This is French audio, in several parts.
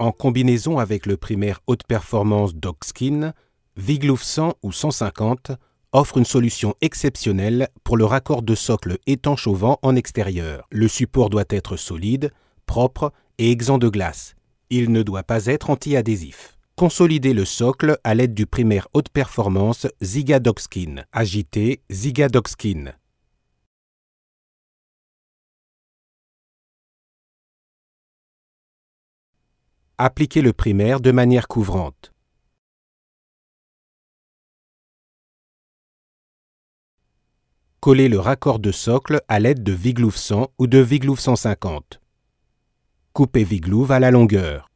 En combinaison avec le primaire haute performance Dogskin, Vigloove 100 ou 150 offre une solution exceptionnelle pour le raccord de socle étanche au vent en extérieur. Le support doit être solide, propre et exempt de glace. Il ne doit pas être anti-adhésif. Consolidez le socle à l'aide du primaire haute performance Ziga Dogskin. Agitez Ziga Dogskin. Appliquez le primaire de manière couvrante. Collez le raccord de socle à l'aide de Vigloove 100 ou de Vigloove 150. Coupez Vigloove à la longueur.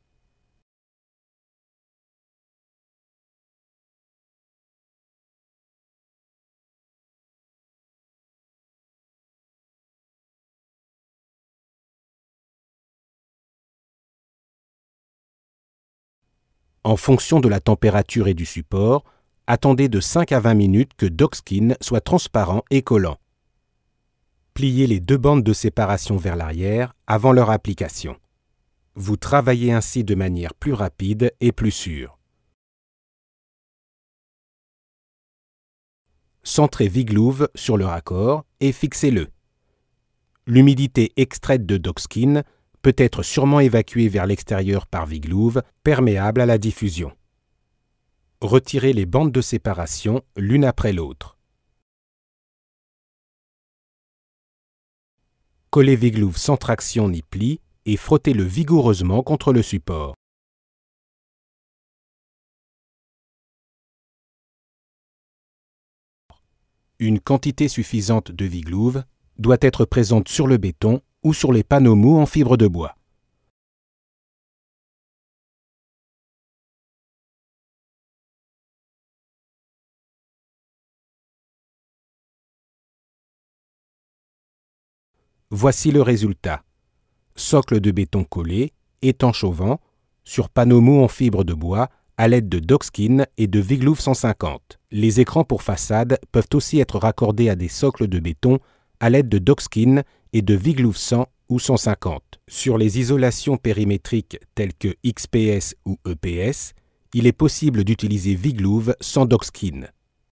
En fonction de la température et du support, attendez de 5 à 20 minutes que Dogskin soit transparent et collant. Pliez les deux bandes de séparation vers l'arrière avant leur application. Vous travaillez ainsi de manière plus rapide et plus sûre. Centrez Vigloove sur le raccord et fixez-le. L'humidité extraite de Dogskin peut être sûrement évacuée vers l'extérieur par Vigloove, perméable à la diffusion. Retirez les bandes de séparation l'une après l'autre. Collez Vigloove sans traction ni pli et frottez-le vigoureusement contre le support. Une quantité suffisante de Vigloove doit être présente sur le béton ou sur les panneaux mous en fibre de bois. Voici le résultat. Socle de béton collé, étanche au vent, sur panneaux mous en fibre de bois, à l'aide de Dogskin et de Vigloove 150. Les écrans pour façade peuvent aussi être raccordés à des socles de béton à l'aide de Dogskin et de Vigloove 100 ou 150. Sur les isolations périmétriques telles que XPS ou EPS, il est possible d'utiliser Vigloove sans Dogskin.